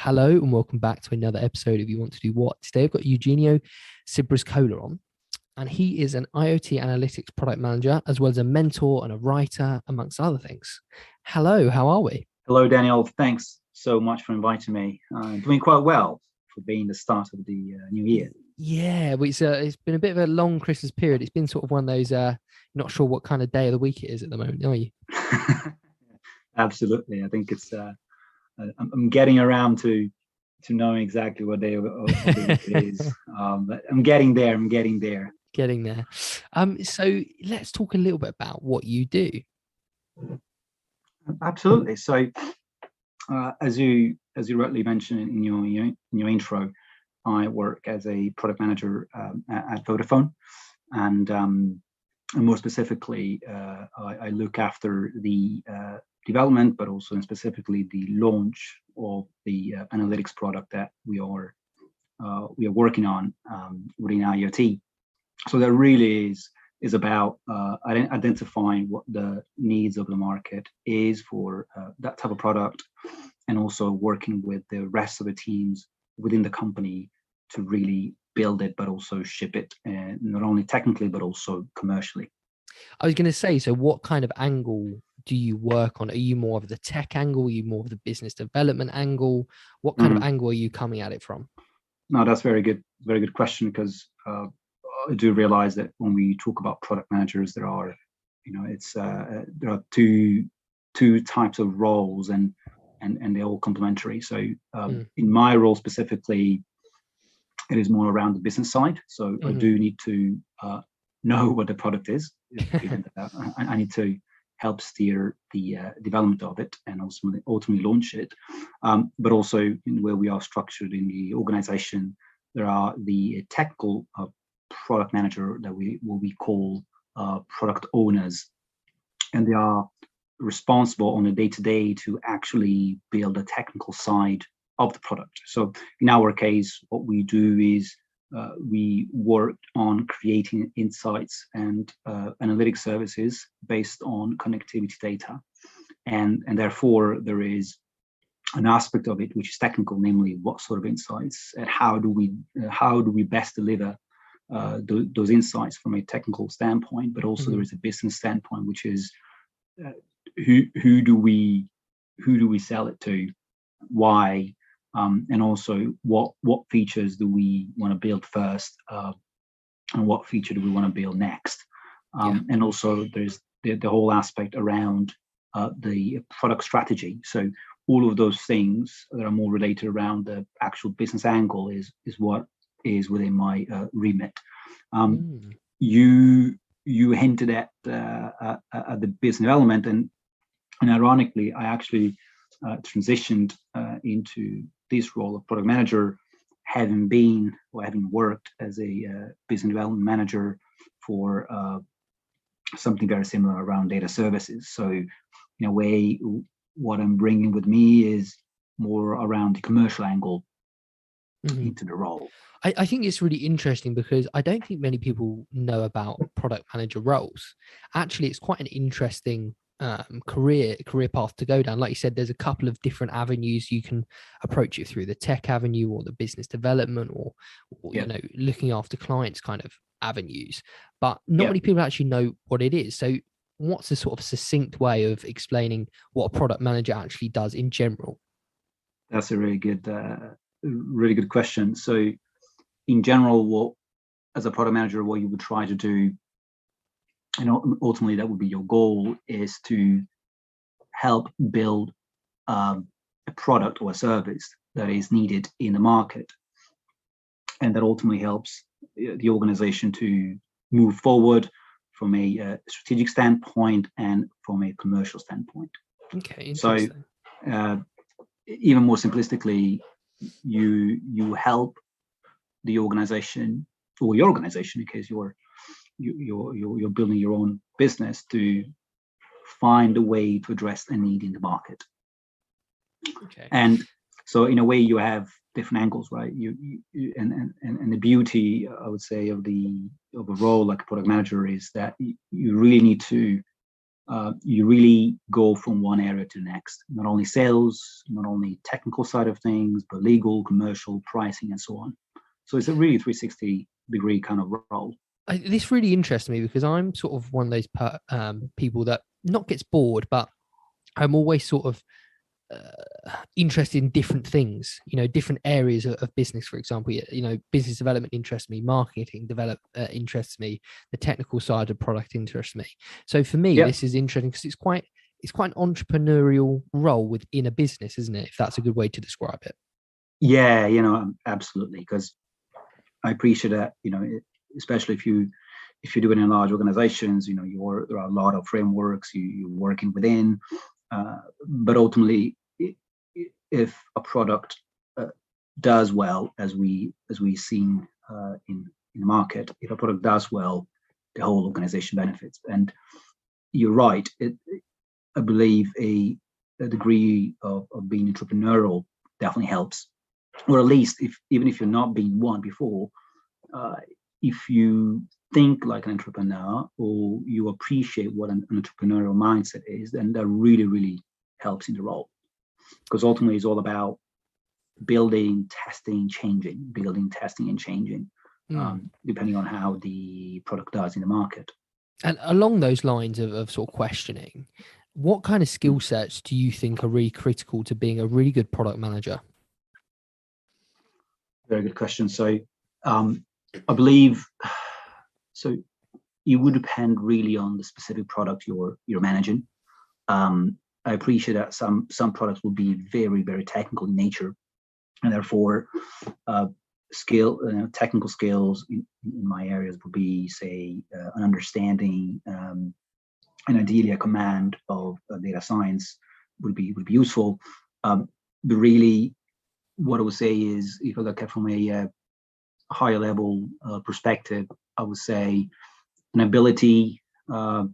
Hello and welcome back to another episode of You Want to Do What? Today I've got Eugenio Cibruscola on, and he is an IoT Analytics product manager, as well as a mentor and a writer, amongst other things. Hello, how are we? Hello, Daniel. Thanks so much for inviting me. Doing quite well for being the start of the new year. Yeah, well, it's been a bit of a long Christmas period. It's been sort of one of those, not sure what kind of day of the week it is at the moment, are you? Absolutely. I think I'm getting around to knowing exactly what day of the week it is. But I'm getting there. I'm getting there. Getting there. So let's talk a little bit about what you do. Absolutely. So, as you rightly mentioned in your intro, I work as a product manager at Vodafone, and more specifically, I look after the development, but also and specifically the launch of the analytics product that we are working on within IoT. So that really is about identifying what the needs of the market is for that type of product, and also working with the rest of the teams within the company to really build it, but also ship it, not only technically, but also commercially. I was going to say, so what kind of angle do you work on? Are you more of the tech angle? Are you more of the business development angle? What kind of angle are you coming at it from? No, that's very good question, because I do realize that when we talk about product managers, there are, there are two types of roles, and they're all complementary. So in my role specifically, it is more around the business side. So I do need to know what the product is. I need to help steer the development of it and ultimately launch it. But also in where we are structured in the organization, there are the technical product manager that we call product owners, and they are responsible on a day-to-day to actually build the technical side of the product. So in our case, what we do is we work on creating insights and analytic services based on connectivity data, and therefore there is an aspect of it which is technical, namely what sort of insights and how do we best deliver those insights from a technical standpoint. But also there is a business standpoint, which is who do we sell it to, why, and also what features do we want to build first, and what feature do we want to build next. And also there's the whole aspect around the product strategy. So all of those things that are more related around the actual business angle is what is within my remit. You hinted at the business development, and ironically, I actually transitioned into this role of product manager, having worked as a business development manager for something very similar around data services. So in a way, what I'm bringing with me is more around the commercial angle into the role. I think it's really interesting because I don't think many people know about product manager roles. Actually, it's quite an interesting career path to go down. Like you said, there's a couple of different avenues you can approach it through: the tech avenue or the business development, or looking after clients kind of avenues. But not many people actually know what it is. So what's a sort of succinct way of explaining what a product manager actually does in general? That's a really good question. So in general, as a product manager, what you would try to do, and ultimately that would be your goal, is to help build a product or a service that is needed in the market, and that ultimately helps the organization to move forward from a strategic standpoint and from a commercial standpoint. Okay, interesting. So even more simplistically, you help the organization, or your organization, in case you're building your own business, to find a way to address a need in the market. Okay. And so in a way you have different angles, right? And the beauty, I would say, of a role like a product manager is that you really need to you really go from one area to the next. Not only sales, not only technical side of things, but legal, commercial, pricing, and so on. So it's a really 360-degree kind of role. This really interests me because I'm sort of one of those people that not gets bored, but I'm always sort of interested in different things, different areas of business. For example, business development interests me, marketing interests me, the technical side of product interests me. So for me, This is interesting because it's quite an entrepreneurial role within a business, isn't it? If that's a good way to describe it. Yeah, absolutely. Because I appreciate that, especially if you do it in large organizations, there are a lot of frameworks you're working within, but ultimately, if a product does well, as we've seen in the market, if a product does well, the whole organization benefits. And you're right. I believe a degree of being entrepreneurial definitely helps, or at least even if you're not being one before, if you think like an entrepreneur or you appreciate what an entrepreneurial mindset is, then that really, really helps in the role. Because ultimately it's all about building, testing, changing, depending on how the product does in the market. And along those lines of sort of questioning, what kind of skill sets do you think are really critical to being a really good product manager? Very good question. So I believe, so it would depend really on the specific product you're managing. I appreciate that some products will be very, very technical in nature, and therefore technical skills in my areas would be, say, an understanding and ideally a command of data science would be useful. But really, what I would say is, if I look at from a higher level perspective, I would say an ability to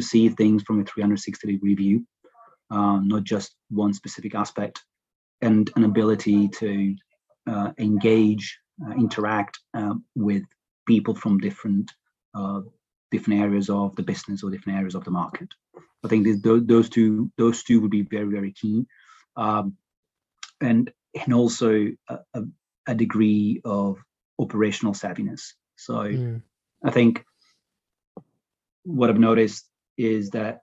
see things from a 360-degree view, not just one specific aspect, and an ability to engage, interact with people from different areas of the business or different areas of the market. I think those two would be very, very key, and also a degree of operational savviness. So I think what I've noticed is that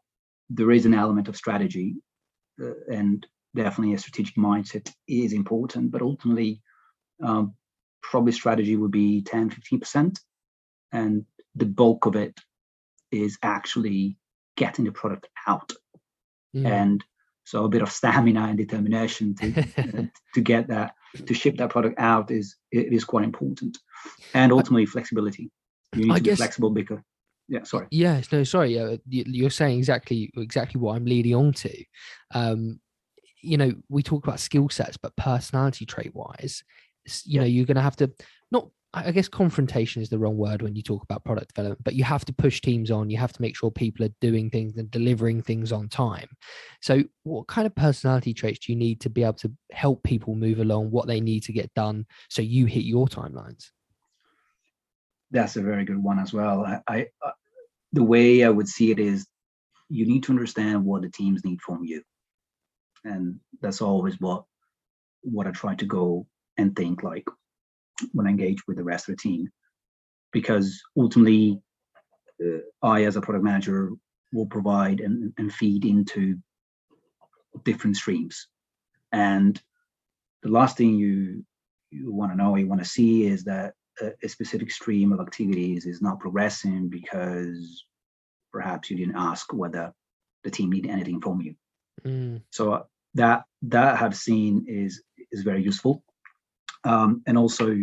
there is an element of strategy, and definitely a strategic mindset is important, but ultimately probably strategy would be 10-15%, and the bulk of it is actually getting the product out. And so a bit of stamina and determination to get that, to ship that product out is quite important. And ultimately flexibility. You need to be flexible because sorry. Yes, no, sorry. You're saying exactly what I'm leading on to. We talk about skill sets, but personality trait wise, you're going to have to, not, I guess confrontation is the wrong word when you talk about product development, but you have to push teams on. You have to make sure people are doing things and delivering things on time. So what kind of personality traits do you need to be able to help people move along what they need to get done so you hit your timelines? That's a very good one as well. I the way I would see it is, you need to understand what the teams need from you. And that's always what I try to go and think like when I engage with the rest of the team, because ultimately I, as a product manager, will provide and feed into different streams. And the last thing you want to know, you want to see, is that a specific stream of activities is not progressing because perhaps you didn't ask whether the team need anything from you. So that I've seen is very useful. And also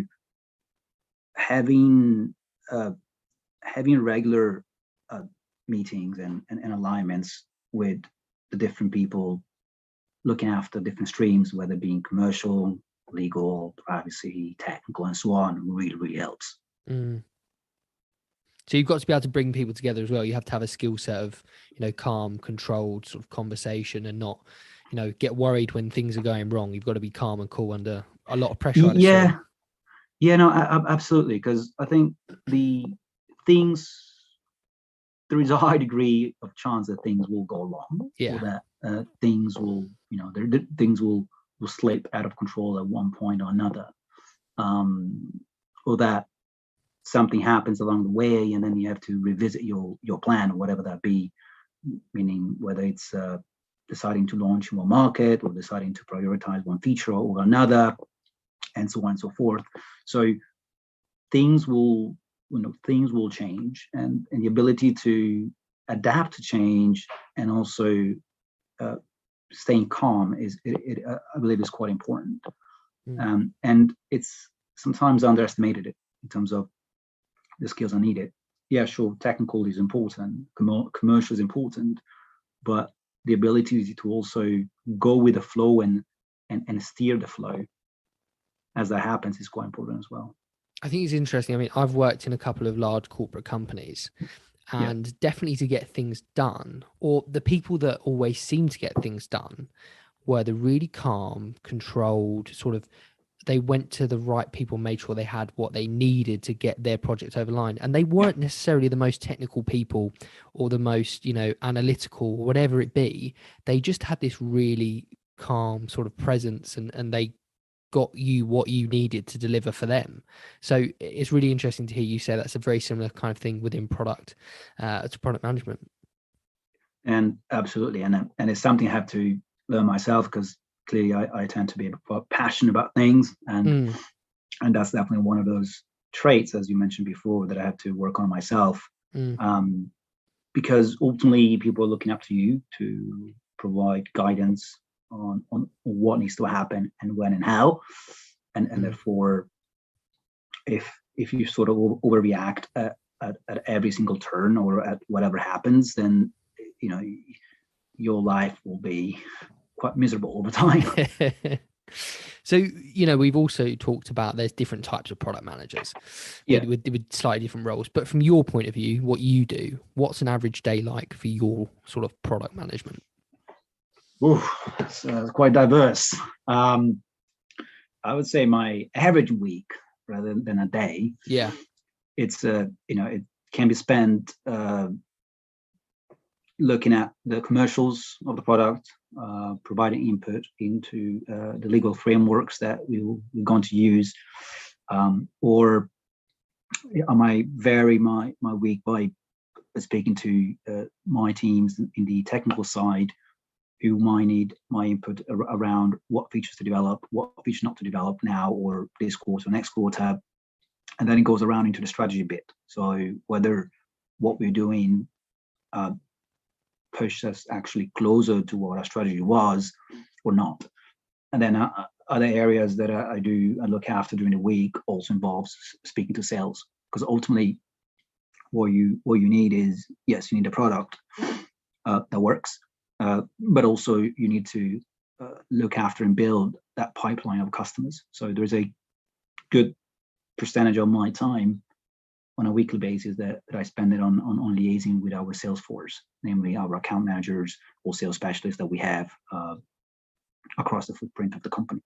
having regular meetings and alignments with the different people looking after different streams, whether being commercial, legal, privacy, technical, and so on, really, really helps. So you've got to be able to bring people together as well. You have to have a skill set of, calm, controlled sort of conversation, and not, get worried when things are going wrong. You've got to be calm and cool under a lot of pressure. No, absolutely. Because I think the things there is a high degree of chance that things will go wrong, or that things will, things will slip out of control at one point or another, or that something happens along the way, and then you have to revisit your plan, or whatever that be. Meaning whether it's deciding to launch in one market, or deciding to prioritize one feature or another, and so on and so forth. So things will change, and the ability to adapt to change and also staying calm I believe is quite important. And it's sometimes underestimated in terms of the skills are needed. Yeah, sure, technical is important, commercial is important, but the ability to also go with the flow and steer the flow as that happens is quite important as well. I think it's interesting. I mean, I've worked in a couple of large corporate companies, and definitely to get things done, or the people that always seem to get things done were the really calm, controlled sort of, they went to the right people, made sure they had what they needed to get their project over the line. And they weren't necessarily the most technical people or the most, analytical, whatever it be. They just had this really calm sort of presence, and they got you what you needed to deliver for them. So it's really interesting to hear you say that's a very similar kind of thing within product to product management. And absolutely, and it's something I have to learn myself, because clearly I tend to be passionate about things, and that's definitely one of those traits, as you mentioned before, that I have to work on myself, because ultimately people are looking up to you to provide guidance on what needs to happen and when and how, and therefore if you sort of overreact at every single turn or at whatever happens, then your life will be quite miserable over time. So we've also talked about there's different types of product managers with slightly different roles, but from your point of view, what you do, what's an average day like for your sort of product management? It's quite diverse. I would say my average week, rather than a day, it's it can be spent looking at the commercials of the product, providing input into the legal frameworks that we're going to use, or I might vary my week by speaking to my teams in the technical side, who might need my input around what features to develop, what features not to develop now or this quarter, next quarter. And then it goes around into the strategy bit. So whether what we're doing pushes us actually closer to what our strategy was or not. And then other areas that I look after during the week also involves speaking to sales, because ultimately what you need is, yes, you need a product that works, but also you need to look after and build that pipeline of customers. So there's a good percentage of my time on a weekly basis that I spend it on liaising with our sales force, namely our account managers or sales specialists that we have across the footprint of the company.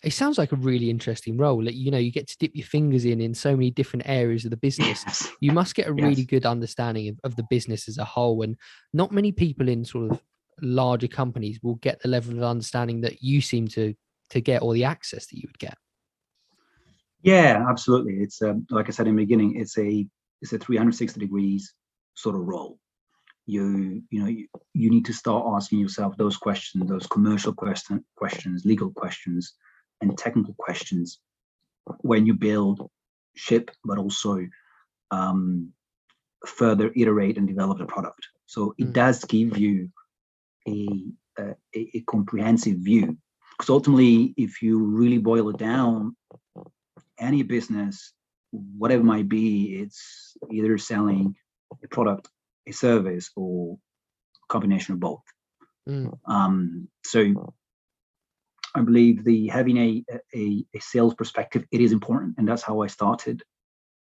It sounds like a really interesting role. You get to dip your fingers in so many different areas of the business. Yes. You must get a really good understanding of the business as a whole. And not many people in sort of larger companies will get the level of understanding that you seem to get, or the access that you would get. Yeah, absolutely. It's like I said in the beginning, it's a 360 degrees sort of role. You need to start asking yourself those questions, those commercial questions, legal questions, and technical questions when you build, ship, but also further iterate and develop the product. So it does give you a comprehensive view, because ultimately, if you really boil it down, any business, whatever it might be, it's either selling a product, a service, or a combination of both. So I believe having a sales perspective, it is important, and that's how I started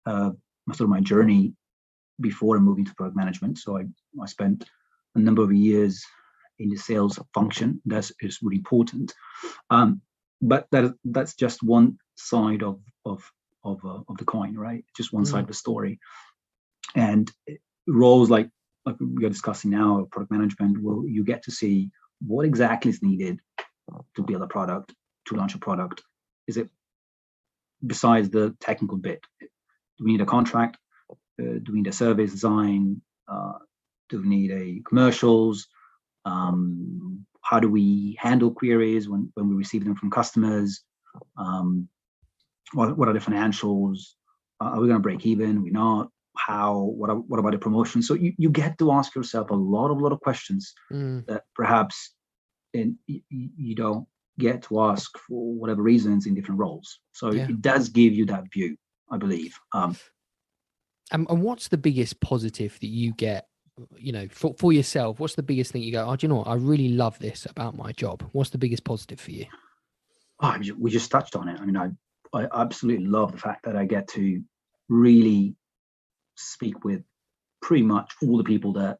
sort of my journey before moving to product management. So I spent a number of years in the sales function. That is really important. But that's just one side of the coin, right? Just one side of the story. And roles like we are discussing now, product management, you get to see what exactly is needed to build a product, to launch a product. Is it besides the technical bit? Do we need a contract? Do we need a service design? Do we need a commercials? How do we handle queries when we receive them from customers? What are the financials? Are we going to break even? Are we not? How? What about the promotion? So you get to ask yourself a lot of questions that perhaps you don't get to ask for whatever reasons in different roles. So it does give you that view, I believe. And what's the biggest positive that you get, for yourself? What's the biggest thing you go, oh, do you know what? I really love this about my job. What's the biggest positive for you? We just touched on it. I mean, I absolutely love the fact that I get to really speak with pretty much all the people that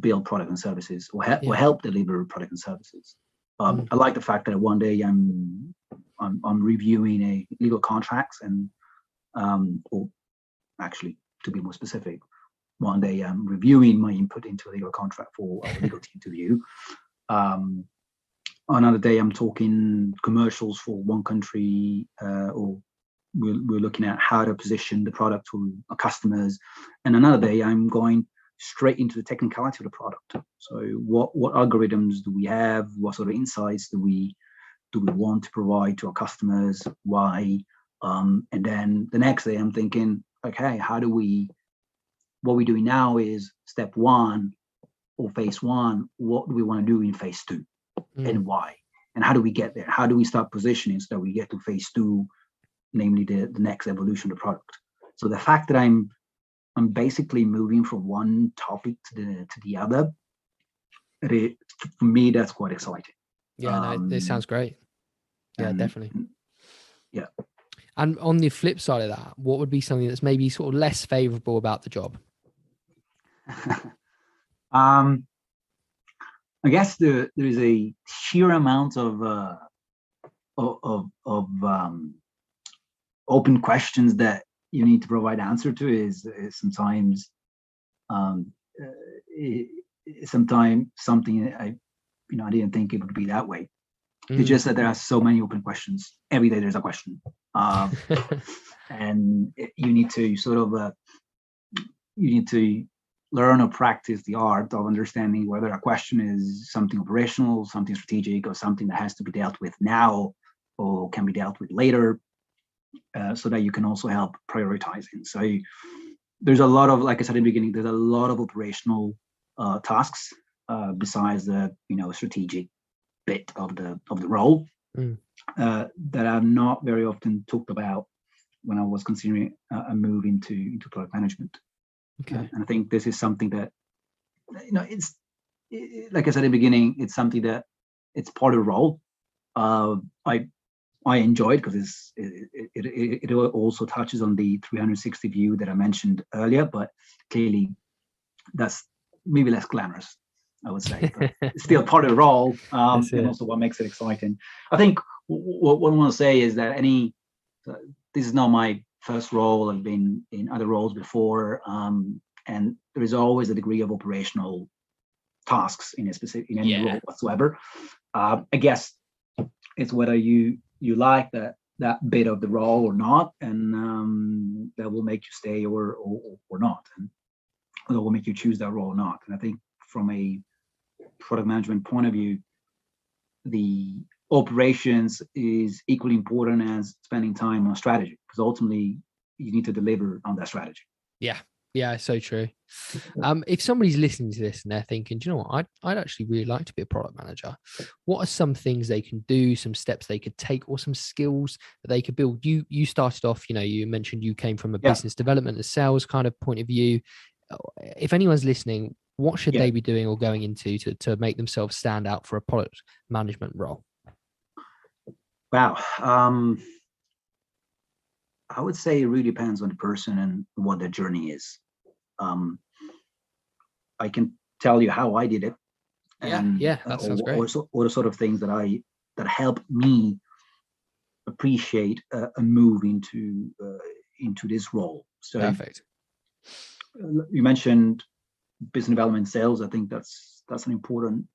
build product and services or help deliver product and services. I like the fact that one day I'm reviewing a legal contracts and or actually, to be more specific, one day I'm reviewing my input into a legal contract for our legal team to view. Another day I'm talking commercials for one country, or we're looking at how to position the product to our customers. And another day I'm going straight into the technicality of the product. So what algorithms do we have? What sort of insights do we want to provide to our customers? Why? And then the next day I'm thinking, okay, what we're doing now is step one or phase one. What do we want to do in phase two and why? And how do we get there? How do we start positioning so that we get to phase two, namely the next evolution of the product? So the fact that I'm basically moving from one topic to the other, for me, that's quite exciting. Yeah, this sounds great. Yeah, definitely. Yeah. And on the flip side of that, what would be something that's maybe sort of less favorable about the job? I guess there is a sheer amount of open questions that you need to provide answer to is sometimes sometimes something I didn't think it would be that way. It's just that there are so many open questions. Every day there's a question, and you need to learn or practice the art of understanding whether a question is something operational, something strategic, or something that has to be dealt with now or can be dealt with later, so that you can also help prioritizing. So there's a lot of, like I said in the beginning, there's a lot of operational tasks besides the strategic bit of the role that are not very often talked about when I was considering a move into product management. Okay. And I think this is something that it's like I said in the beginning, it's something that it's part of the role. I enjoy it because it also touches on the 360 view that I mentioned earlier, but clearly that's maybe less glamorous, I would say, but it's still part of the role, and also what makes it exciting. I think what I want to say is that this is not my first role. I've been in other roles before, and there is always a degree of operational tasks in any role whatsoever. I guess it's whether you like that bit of the role or not, and that will make you stay or not, and that will make you choose that role or not. And I think from a product management point of view, the operations is equally important as spending time on strategy, because ultimately you need to deliver on that strategy. Yeah, so true. If somebody's listening to this and they're thinking, do you know what, I'd actually really like to be a product manager, what are some things they can do, some steps they could take, or some skills that they could build? You started off, you mentioned you came from a business development and sales kind of point of view. If anyone's listening, what should they be doing or going into to make themselves stand out for a product management role? Wow. I would say it really depends on the person and what their journey is. I can tell you how I did it. And, that sounds great. Or the sort of things that help me appreciate a move into this role. So perfect. You mentioned business development sales. I think that's an important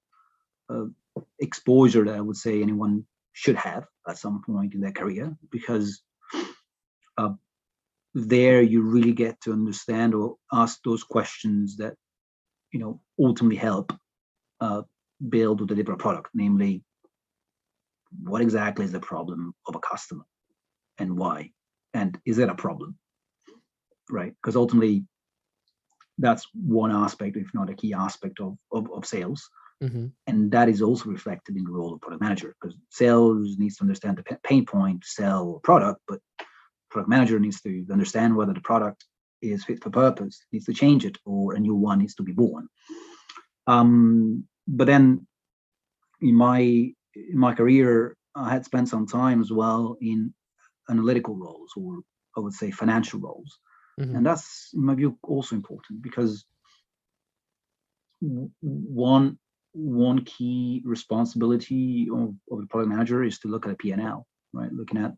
exposure that I would say anyone should have at some point in their career, because there you really get to understand or ask those questions that ultimately help build or deliver a product. Namely, what exactly is the problem of a customer, and why, and is it a problem, right? Because ultimately, that's one aspect, if not a key aspect of sales. Mm-hmm. And that is also reflected in the role of product manager, because sales needs to understand the pain point to sell a product, but product manager needs to understand whether the product is fit for purpose, needs to change it, or a new one needs to be born. But then in my career, I had spent some time as well in analytical roles, or I would say financial roles. Mm-hmm. And that's, in my view, also important, because one key responsibility of the product manager is to look at a P&L, right? Looking at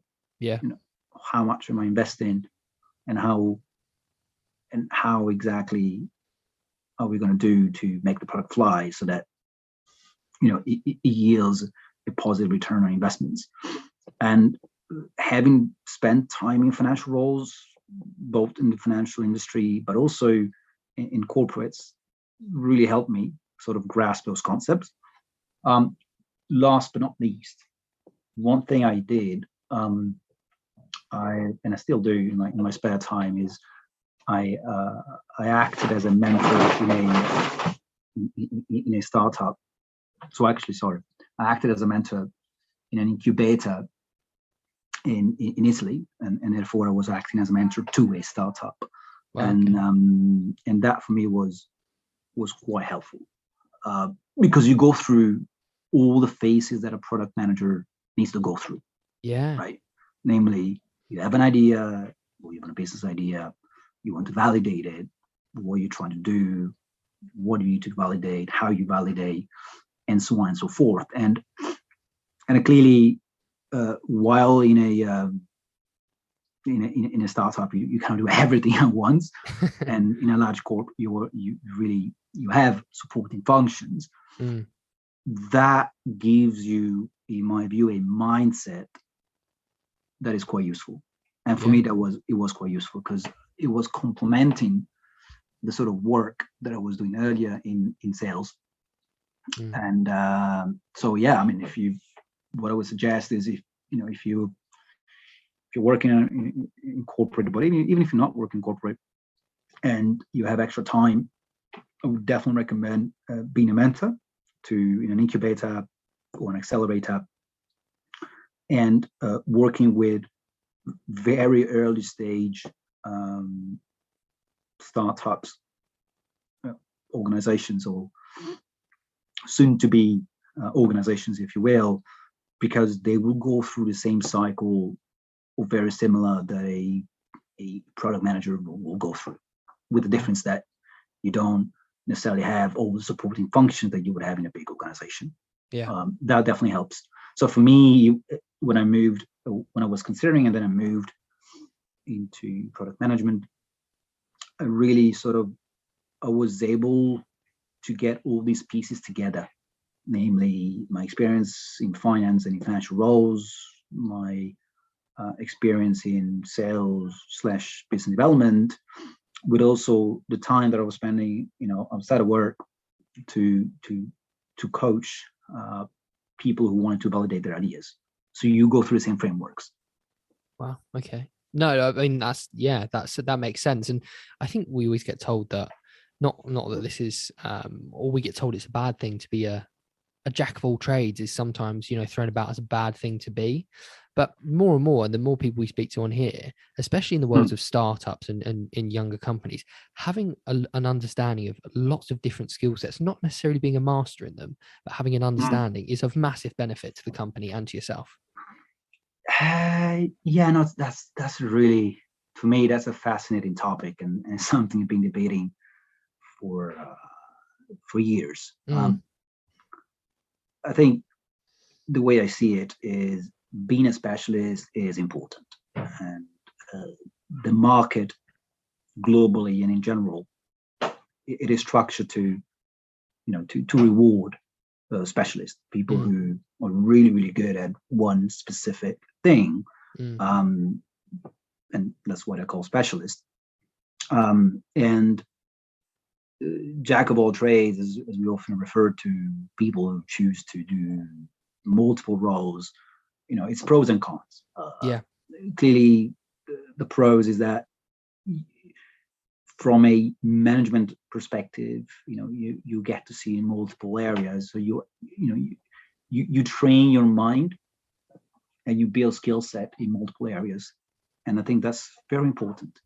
how much am I investing, and how exactly are we going to do to make the product fly, so that it yields a positive return on investments. And having spent time in financial roles, both in the financial industry but also in corporates, really helped me sort of grasp those concepts. Last but not least, one thing I did, I still do in my spare time, is I acted as a mentor in a startup. So actually, I acted as a mentor in an incubator in Italy, and therefore I was acting as a mentor to a startup. Wow, and that for me was quite helpful, because you go through all the phases that a product manager needs to go through. Yeah. Right. Namely, you have an idea, or you have a business idea, you want to validate it, what you're trying to do, what do you need to validate, how you validate, and so on and so forth. And clearly, while in a startup, you can't do everything at once, and in a large corp, you have supporting functions. Mm. That gives you, in my view, a mindset that is quite useful. And for me, it was quite useful, because it was complementing the sort of work that I was doing earlier in sales. Mm. And so, yeah, I mean, what I would suggest is, if you're working in corporate, but even if you're not working corporate and you have extra time, I would definitely recommend being a mentor to an incubator or an accelerator, and working with very early stage startups, organizations, or soon to be organizations, if you will, because they will go through the same cycle, or very similar, that a product manager will go through, with the difference that you don't necessarily have all the supporting functions that you would have in a big organization. That definitely helps. So for me, when I was considering, and then I moved into product management, I really I was able to get all these pieces together, namely my experience in finance and in financial roles, my experience in sales / business development, with also the time that I was spending, outside of work, to coach people who wanted to validate their ideas. So you go through the same frameworks. Wow. Okay. No, I mean, that makes sense. And I think we always get told that not that this is, or we get told it's a bad thing to be a jack of all trades, is sometimes, thrown about as a bad thing to be. But more and more, and the more people we speak to on here, especially in the worlds of startups and in younger companies, having an understanding of lots of different skill sets, not necessarily being a master in them, but having an understanding is of massive benefit to the company and to yourself. No, that's really, for me, that's a fascinating topic, and something I've been debating for years. I think the way I see it is, being a specialist is important, and the market globally and in general it is structured to reward specialists, people who are really, really good at one specific thing. And that's what I call specialists. And jack of all trades, as we often refer to people who choose to do multiple roles, it's pros and cons. Clearly, the pros is that from a management perspective, you get to see multiple areas. So you train your mind and you build skill set in multiple areas, and I think that's very important.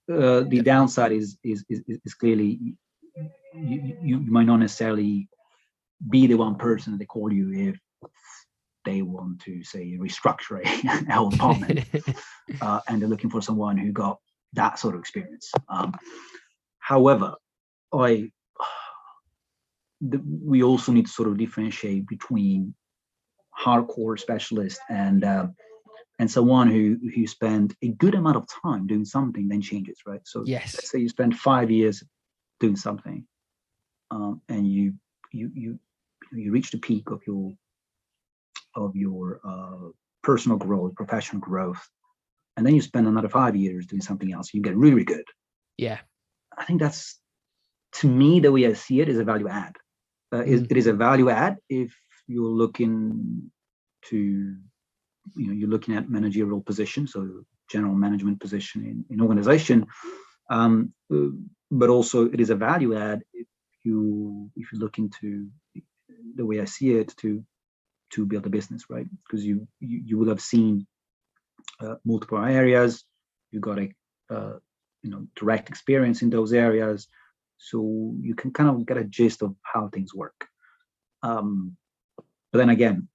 The downside is clearly you might not necessarily be the one person they call you if they want to, say, restructure a whole department, and they're looking for someone who got that sort of experience. However, we also need to sort of differentiate between hardcore specialist and someone who spent a good amount of time doing something, then changes, right? So let's say you spend 5 years doing something, and you reach the peak of your personal growth, professional growth, and then you spend another 5 years doing something else. You get really, really good. Yeah, I think that's, to me, the way I see it, is a value add. It is a value add if you're looking to, you're looking at managerial position, so general management position in organization. But also it is a value add if you're looking to, the way I see it, to build a business, right? Because you will have seen multiple areas. You got a direct experience in those areas, so you can kind of get a gist of how things work. But then again,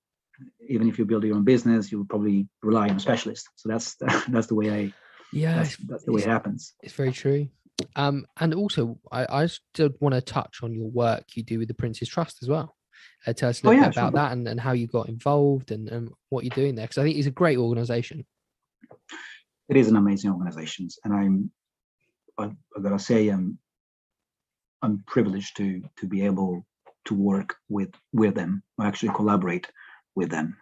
even if you build your own business, you will probably rely on a specialist. So that's the way that's the way it happens. It's very true. And also, I still want to touch on your work you do with the Prince's Trust as well. Tell us a little bit about that and how you got involved and what you're doing there, because I think it's a great organization. It is an amazing organization, and I've got to say, I'm privileged to be able to work with them, or actually collaborate with them.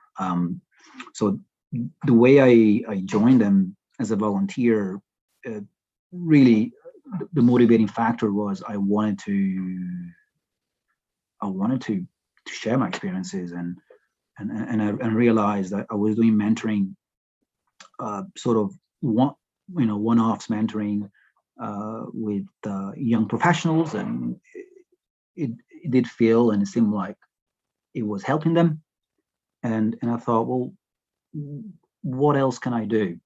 So the way I joined them as a volunteer, really the motivating factor was I wanted to share my experiences, and I realized that I was doing mentoring, sort of one-offs mentoring with young professionals, and it did feel and it seemed like it was helping them, and I thought, well, what else can I do,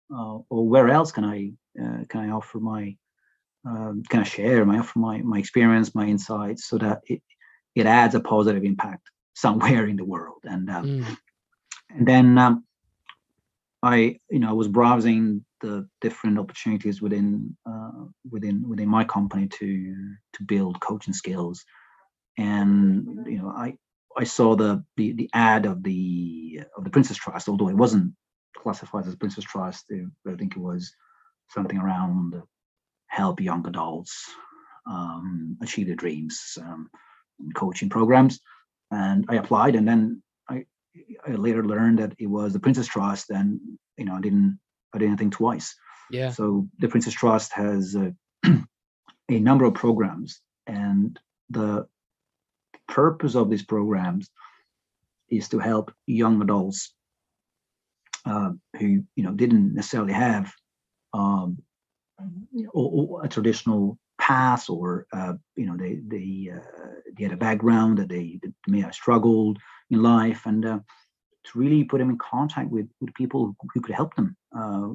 or where else can I offer my can I share my experience, my insights, so that it adds a positive impact somewhere in the world. And then I was browsing the different opportunities within my company to build coaching skills, and I saw the ad of the Prince's Trust, although it wasn't classified as Prince's Trust. I think it was something around help young adults achieve their dreams, coaching programs, and I applied, and then I later learned that it was the Prince's Trust, and I didn't think twice. Yeah. So the Prince's Trust has a number of programs, and the purpose of these programs is to help young adults who didn't necessarily have a traditional path, or they had a background that they may have struggled in life, and to really put them in contact with people who could help them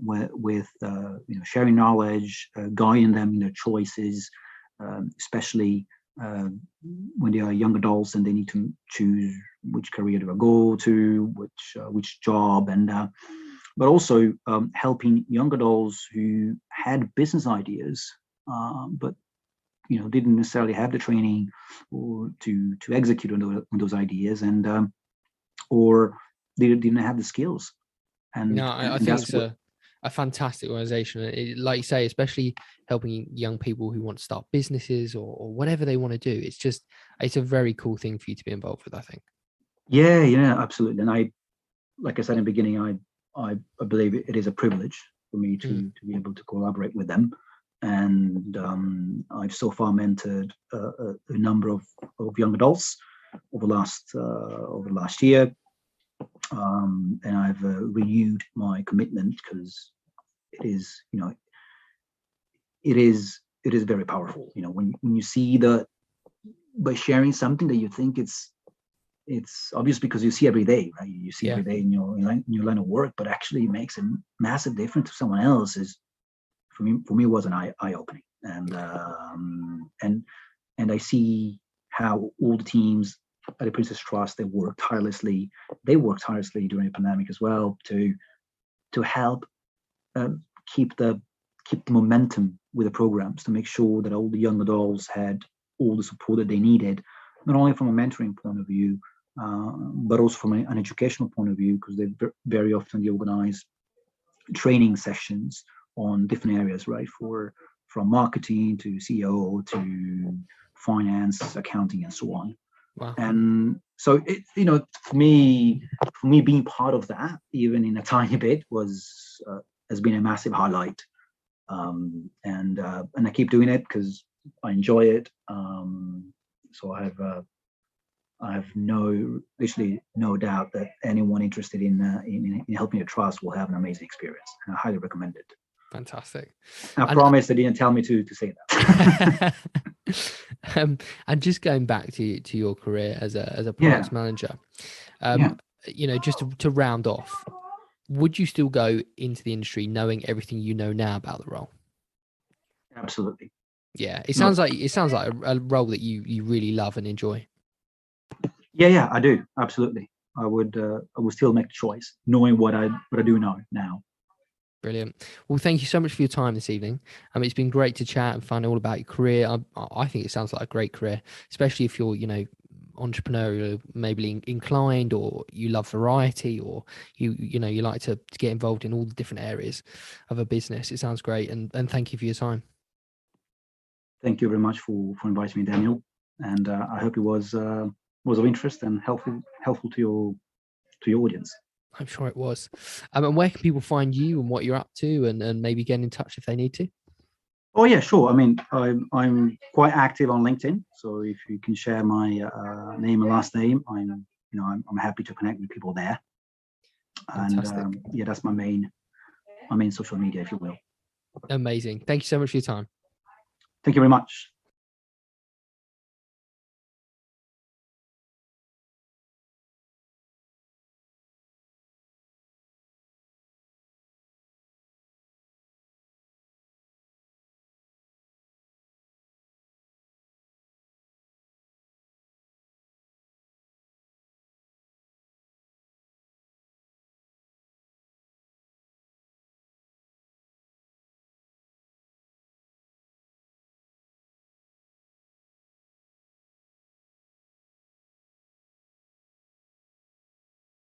with sharing knowledge, guiding them in their choices, especially when they are young adults and they need to choose which career to go to, which job, and but also helping young adults who had business ideas, but didn't necessarily have the training or to execute on those ideas, and or they didn't have the skills. And no, I think a fantastic organization. Like you say, especially helping young people who want to start businesses or whatever they want to do. It's a very cool thing for you to be involved with, I think. Yeah, absolutely. And like I said in the beginning, I believe it is a privilege for me to be able to collaborate with them. And I've so far mentored a number of young adults over the last year. And I've renewed my commitment because it is very powerful. When you see by sharing something that you think it's obvious because you see every day, right? You see every day in your line of work, but actually it makes a massive difference to someone else. Is for me was an eye opening, and I see how all the teams at the Princess Trust, they work tirelessly during the pandemic as well to help keep the momentum with the programs, to make sure that all the young adults had all the support that they needed, not only from a mentoring point of view, but also from an educational point of view, because they very often organize training sessions on different areas, right? From marketing to CEO to finance, accounting, and so on. Wow. And so for me being part of that, even in a tiny bit, has been a massive highlight. And I keep doing it because I enjoy it. So I have literally no doubt that anyone interested in helping the trust will have an amazing experience, and I highly recommend it. Fantastic. I promise they didn't tell me to say that. And just going back to your career as a products manager, just to round off, would you still go into the industry knowing everything you know now about the role? Absolutely. Yeah, it sounds like a role that you really love and enjoy. Yeah, I do. Absolutely. I would still make the choice, knowing what I do know now. Brilliant. Well, thank you so much for your time this evening. It's been great to chat and find out about your career. I think it sounds like a great career, especially if you're, entrepreneurial, maybe inclined, or you love variety, or you like to get involved in all the different areas of a business. It sounds great. And thank you for your time. Thank you very much for inviting me, Daniel. And I hope it was of interest and helpful to your audience. I'm sure it was. And where can people find you and what you're up to, and maybe get in touch if they need to? Oh yeah, sure. I mean, I'm quite active on LinkedIn, so if you can share my name and last name, I'm happy to connect with people there. Fantastic. And that's my main social media, if you will. Amazing. Thank you so much for your time. Thank you very much.